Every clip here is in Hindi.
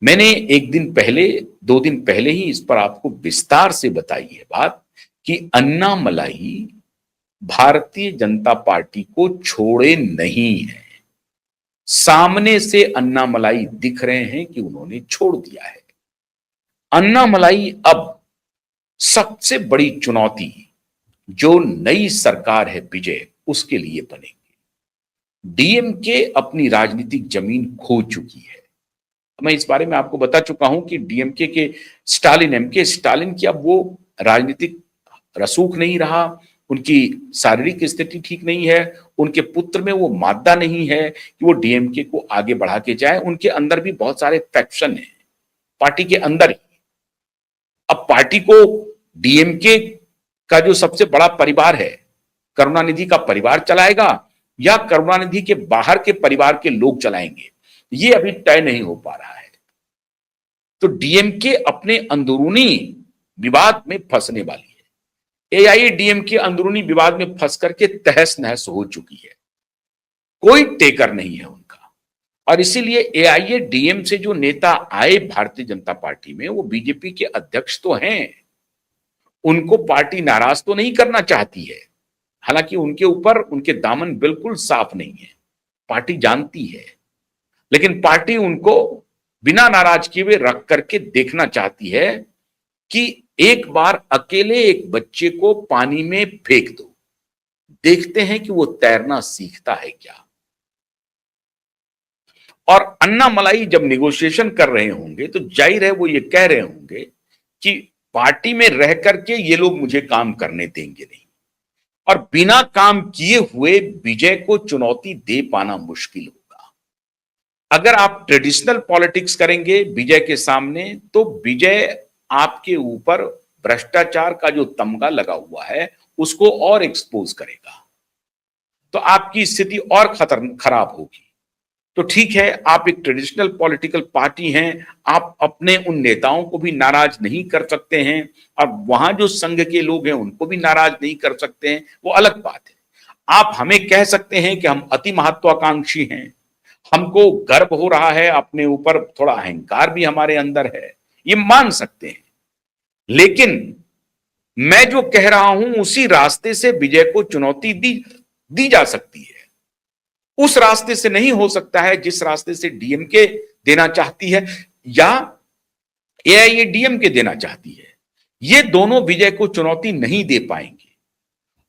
मैंने एक दिन पहले, 2 दिन पहले ही इस पर आपको विस्तार से बताई है बात कि अन्नामलाई भारतीय जनता पार्टी को छोड़े नहीं है। सामने से अन्नामलाई दिख रहे हैं कि उन्होंने छोड़ दिया है। अन्नामलाई अब सबसे बड़ी चुनौती जो नई सरकार है विजय, उसके लिए बनेगी। डीएमके अपनी राजनीतिक जमीन खो चुकी है। मैं इस बारे में आपको बता चुका हूं कि डीएमके के स्टालिन, एमके स्टालिन की अब वो राजनीतिक रसूख नहीं रहा, उनकी शारीरिक स्थिति ठीक नहीं है, उनके पुत्र में वो मादा नहीं है कि वो डीएमके को आगे बढ़ा के जाए। उनके अंदर भी बहुत सारे फैक्शन है पार्टी के अंदर ही। अब पार्टी को डीएमके का जो सबसे बड़ा परिवार है, करुणानिधि का परिवार चलाएगा या करुणानिधि के बाहर के परिवार के लोग चलाएंगे, ये अभी तय नहीं हो पा रहा है। तो डीएमके अपने अंदरूनी विवाद में फंसने वाली है। एआईएडीएमके अंदरूनी विवाद में फंस करके तहस नहस हो चुकी है, कोई टेकर नहीं है उनका। और इसीलिए एआईएडीएम से जो नेता आए भारतीय जनता पार्टी में, वो बीजेपी के अध्यक्ष तो हैं, उनको पार्टी नाराज तो नहीं करना चाहती है। हालांकि उनके ऊपर उनके दामन बिल्कुल साफ नहीं है, पार्टी जानती है, लेकिन पार्टी उनको बिना नाराज किए हुए रख करके देखना चाहती है कि एक बार अकेले एक बच्चे को पानी में फेंक दो, देखते हैं कि वो तैरना सीखता है क्या। और अन्नामलाई जब निगोशिएशन कर रहे होंगे तो जाहिर है वो ये कह रहे होंगे कि पार्टी में रह करके ये लोग मुझे काम करने देंगे नहीं, और बिना काम किए हुए विजय को चुनौती दे पाना मुश्किल होगा। अगर आप ट्रेडिशनल पॉलिटिक्स करेंगे विजय के सामने, तो विजय आपके ऊपर भ्रष्टाचार का जो तमगा लगा हुआ है उसको और एक्सपोज करेगा, तो आपकी स्थिति और खराब होगी। तो ठीक है, आप एक ट्रेडिशनल पॉलिटिकल पार्टी हैं, आप अपने उन नेताओं को भी नाराज नहीं कर सकते हैं, और वहां जो संघ के लोग हैं उनको भी नाराज नहीं कर सकते हैं, वो अलग बात है। आप हमें कह सकते हैं कि हम अति महत्वाकांक्षी हैं, हमको गर्व हो रहा है अपने ऊपर, थोड़ा अहंकार भी हमारे अंदर है, ये मान सकते हैं। लेकिन मैं जो कह रहा हूं उसी रास्ते से विजय को चुनौती दी जा सकती है। उस रास्ते से नहीं हो सकता है जिस रास्ते से डीएमके देना चाहती है या एआईएडीएमके देना चाहती है। ये दोनों विजय को चुनौती नहीं दे पाएंगे।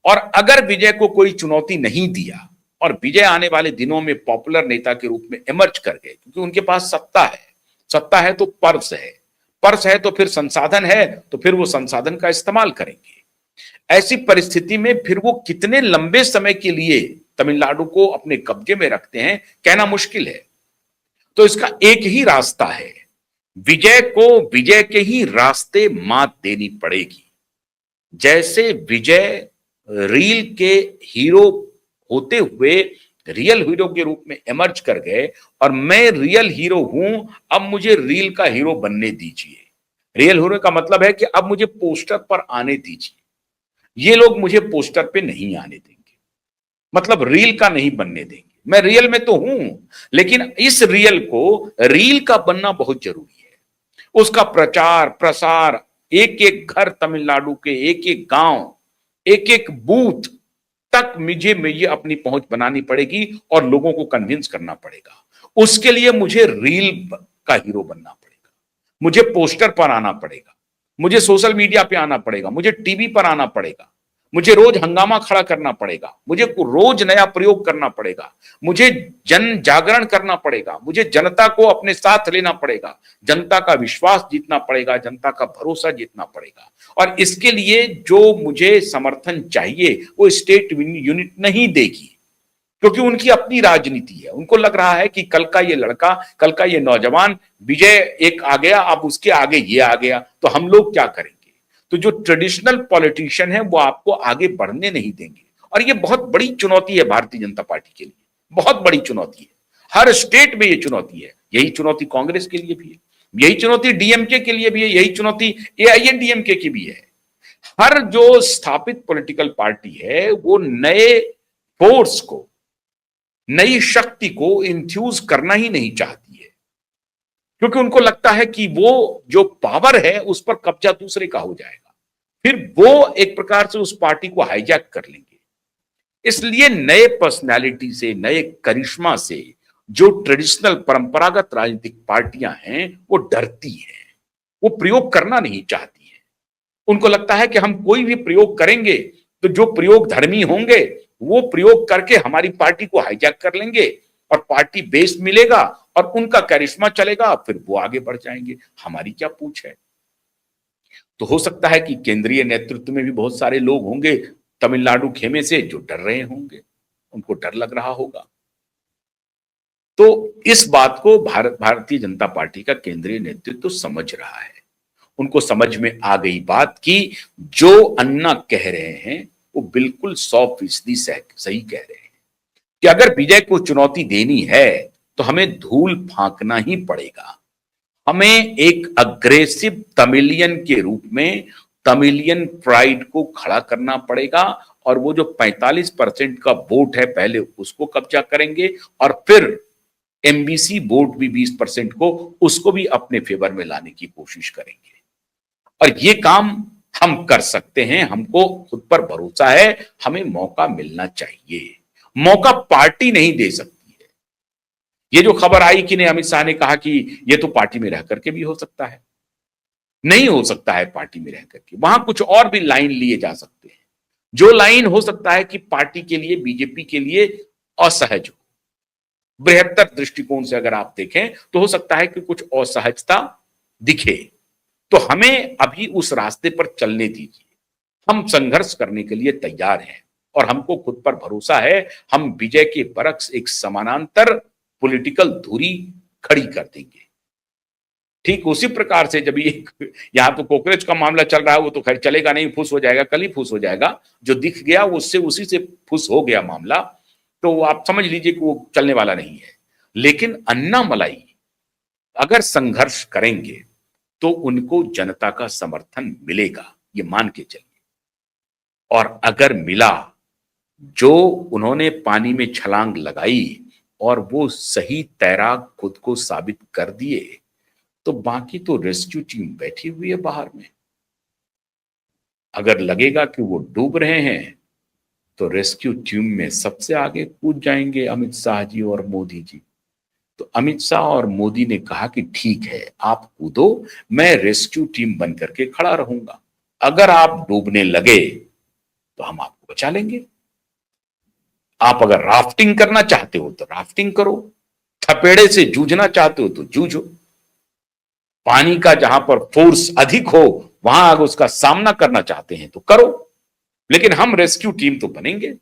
और अगर विजय को कोई चुनौती नहीं दिया और विजय आने वाले दिनों में पॉपुलर नेता के रूप में इमर्ज कर गए, क्योंकि उनके पास सत्ता है तो पर्स है तो फिर संसाधन है, तो फिर वो संसाधन का इस्तेमाल करेंगे। ऐसी परिस्थिति में फिर वो कितने लंबे समय के लिए तमिलनाडु को अपने कब्जे में रखते हैं, कहना मुश्किल है। तो इसका एक ही रास्ता है, विजय को विजय के ही रास्ते मात देनी पड़ेगी। जैसे विजय रील के हीरो होते हुए रियल हीरो के रूप में इमर्ज कर गए, और मैं रियल हीरो हूं, अब मुझे रील का हीरो बनने दीजिए। रियल हीरो का मतलब है कि अब मुझे पोस्टर पर आने दीजिए, ये लोग मुझे पोस्टर पे नहीं आने देंगे, मतलब रील का नहीं बनने देंगे। मैं रियल में तो हूं, लेकिन इस रियल को रील का बनना बहुत जरूरी है। उसका प्रचार प्रसार, एक एक घर तमिलनाडु के, एक एक गांव, एक एक बूथ तक मुझे अपनी पहुंच बनानी पड़ेगी और लोगों को कन्विंस करना पड़ेगा। उसके लिए मुझे रील का हीरो बनना पड़ेगा, मुझे पोस्टर पर आना पड़ेगा, मुझे सोशल मीडिया पे आना पड़ेगा, मुझे टीवी पर आना पड़ेगा, मुझे रोज हंगामा खड़ा करना पड़ेगा, मुझे रोज नया प्रयोग करना पड़ेगा, मुझे जन जागरण करना पड़ेगा, मुझे जनता को अपने साथ लेना पड़ेगा, जनता का विश्वास जीतना पड़ेगा, जनता का भरोसा जीतना पड़ेगा। और इसके लिए जो मुझे समर्थन चाहिए वो स्टेट यूनिट नहीं देगी, क्योंकि उनकी अपनी राजनीति है। उनको लग रहा है कि कल का ये लड़का, कल का ये नौजवान विजय एक आ गया, अब उसके आगे ये आ गया, तो हम लोग क्या करेंगे। तो जो ट्रेडिशनल पॉलिटिशियन है वो आपको आगे बढ़ने नहीं देंगे, और ये बहुत बड़ी चुनौती है भारतीय जनता पार्टी के लिए, बहुत बड़ी चुनौती है। हर स्टेट में ये चुनौती है। यही चुनौती कांग्रेस के लिए भी है, यही चुनौती डीएमके के लिए भी है, यही चुनौती एआईएडीएमके की भी है। हर जो स्थापित पॉलिटिकल पार्टी है वो नए फोर्स को, नई शक्ति को इंफ्यूज करना ही नहीं चाहती है, क्योंकि उनको लगता है कि वो जो पावर है उस पर कब्जा दूसरे का हो जाएगा, फिर वो एक प्रकार से उस पार्टी को हाईजैक कर लेंगे। इसलिए नए पर्सनालिटी से, नए करिश्मा से जो ट्रेडिशनल परंपरागत राजनीतिक पार्टियां हैं वो डरती हैं, वो प्रयोग करना नहीं चाहती हैं। उनको लगता है कि हम कोई भी प्रयोग करेंगे तो जो प्रयोग धर्मी होंगे वो प्रयोग करके हमारी पार्टी को हाईजैक कर लेंगे और पार्टी बेस मिलेगा और उनका करिश्मा चलेगा, फिर वो आगे बढ़ जाएंगे, हमारी क्या पूछ है। तो हो सकता है कि केंद्रीय नेतृत्व में भी बहुत सारे लोग होंगे तमिलनाडु खेमे से जो डर रहे होंगे, उनको डर लग रहा होगा। तो इस बात को भारतीय जनता पार्टी का केंद्रीय नेतृत्व तो समझ रहा है। उनको समझ में आ गई बात कि जो अन्ना कह रहे हैं वो बिल्कुल 100% सही कह रहे हैं कि अगर विजय को चुनौती देनी है तो हमें धूल फांकना ही पड़ेगा। हमें एक अग्रेसिव तमिलियन के रूप में तमिलियन प्राइड को खड़ा करना पड़ेगा और वो जो 45% का वोट है पहले उसको कब्जा करेंगे और फिर एमबीसी वोट भी 20% को उसको भी अपने फेवर में लाने की कोशिश करेंगे। और ये काम हम कर सकते हैं, हमको खुद पर भरोसा है, हमें मौका मिलना चाहिए। मौका पार्टी नहीं दे सकती है। ये जो खबर आई कि ने अमित शाह ने कहा कि ये तो पार्टी में रह करके भी हो सकता है, नहीं हो सकता है पार्टी में रह करके, वहां कुछ और भी लाइन लिए जा सकते हैं। जो लाइन हो सकता है कि पार्टी के लिए, बीजेपी के लिए असहज हो, बृहत्तर दृष्टिकोण से अगर आप देखें तो हो सकता है कि कुछ असहजता दिखे, तो हमें अभी उस रास्ते पर चलने दीजिए। हम संघर्ष करने के लिए तैयार हैं और हमको खुद पर भरोसा है, हम विजय के बरक्स एक समानांतर पॉलिटिकल धुरी खड़ी कर देंगे। ठीक उसी प्रकार से जब ये यहां तो कॉकरोच का मामला चल रहा है, वो तो खैर चलेगा नहीं, फुस हो जाएगा, कल ही फुस हो जाएगा। जो दिख गया उससे उसी से फुस हो गया मामला, तो आप समझ लीजिए कि वो चलने वाला नहीं है। लेकिन अन्नामलाई अगर संघर्ष करेंगे तो उनको जनता का समर्थन मिलेगा, ये मान के चलिए। और अगर मिला, जो उन्होंने पानी में छलांग लगाई और वो सही तैराक खुद को साबित कर दिए, तो बाकी तो रेस्क्यू टीम बैठी हुई है बाहर में। अगर लगेगा कि वो डूब रहे हैं तो रेस्क्यू टीम में सबसे आगे कूद जाएंगे अमित शाह जी और मोदी जी। तो अमित शाह और मोदी ने कहा कि ठीक है, आप कूदो, मैं रेस्क्यू टीम बन करके खड़ा रहूंगा। अगर आप डूबने लगे तो हम आपको बचा लेंगे। आप अगर राफ्टिंग करना चाहते हो तो राफ्टिंग करो, थपेड़े से जूझना चाहते हो तो जूझो, पानी का जहां पर फोर्स अधिक हो वहां अगर उसका सामना करना चाहते हैं तो करो, लेकिन हम रेस्क्यू टीम तो बनेंगे।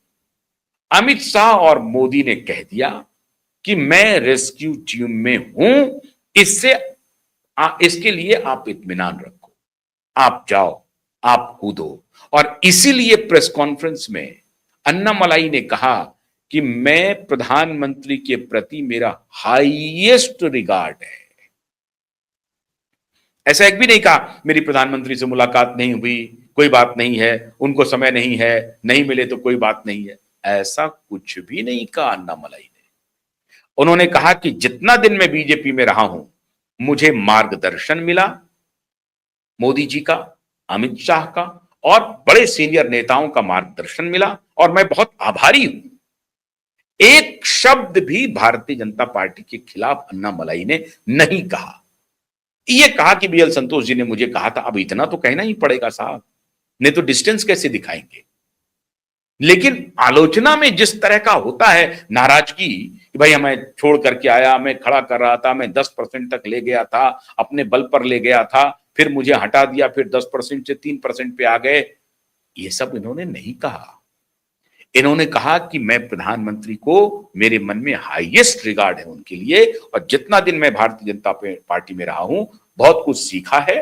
अमित शाह और मोदी ने कह दिया कि मैं रेस्क्यू टीम में हूं, इसके लिए आप इत्मीनान रखो, आप जाओ, आप कूदो। और इसीलिए प्रेस कॉन्फ्रेंस में अन्नामलाई ने कहा कि मैं प्रधानमंत्री के प्रति मेरा हाईएस्ट रिगार्ड है। ऐसा एक भी नहीं कहा मेरी प्रधानमंत्री से मुलाकात नहीं हुई, कोई बात नहीं है, उनको समय नहीं है, नहीं मिले तो कोई बात नहीं है, ऐसा कुछ भी नहीं कहा अन्नामलाई ने। उन्होंने कहा कि जितना दिन मैं बीजेपी में रहा हूं, मुझे मार्गदर्शन मिला मोदी जी का, अमित शाह का और बड़े सीनियर नेताओं का मार्गदर्शन मिला और मैं बहुत आभारी हूं। एक शब्द भी भारतीय जनता पार्टी के खिलाफ अन्नामलाई ने नहीं कहा। ये कहा कि बीएल संतोष जी ने मुझे कहा था, अब इतना तो कहना ही पड़ेगा साहब, नहीं तो डिस्टेंस कैसे दिखाएंगे। लेकिन आलोचना में जिस तरह का होता है नाराजगी कि भाई हमें छोड़ करके आया, मैं खड़ा कर रहा था, मैं 10% तक ले गया था, अपने बल पर ले गया था, फिर मुझे हटा दिया, फिर 10% से 3% पे आ गए, ये सब इन्होंने नहीं कहा। इन्होंने कहा कि मैं प्रधानमंत्री को, मेरे मन में हाईएस्ट रिगार्ड है उनके लिए, और जितना दिन मैं भारतीय जनता पार्टी में रहा हूं बहुत कुछ सीखा है,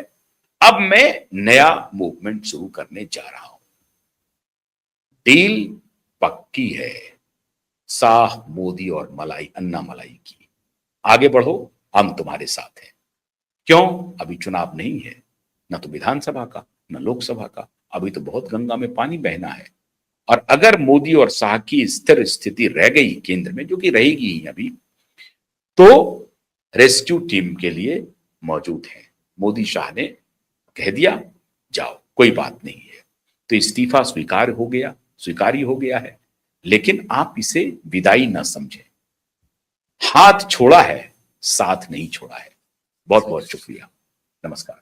अब मैं नया मूवमेंट शुरू करने जा रहा हूं। डील पक्की है शाह, मोदी और अन्नामलाई की। आगे बढ़ो, हम तुम्हारे साथ हैं। क्यों? अभी चुनाव नहीं है, ना तो विधानसभा का ना लोकसभा का, अभी तो बहुत गंगा में पानी बहना है। और अगर मोदी और शाह की स्थिर स्थिति रह गई केंद्र में, जो कि रहेगी ही अभी, तो रेस्क्यू टीम के लिए मौजूद हैं। मोदी शाह ने कह दिया जाओ, कोई बात नहीं है, तो इस्तीफा स्वीकारी हो गया है। लेकिन आप इसे विदाई ना समझें। हाथ छोड़ा है, साथ नहीं छोड़ा है। बहुत बहुत शुक्रिया। नमस्कार।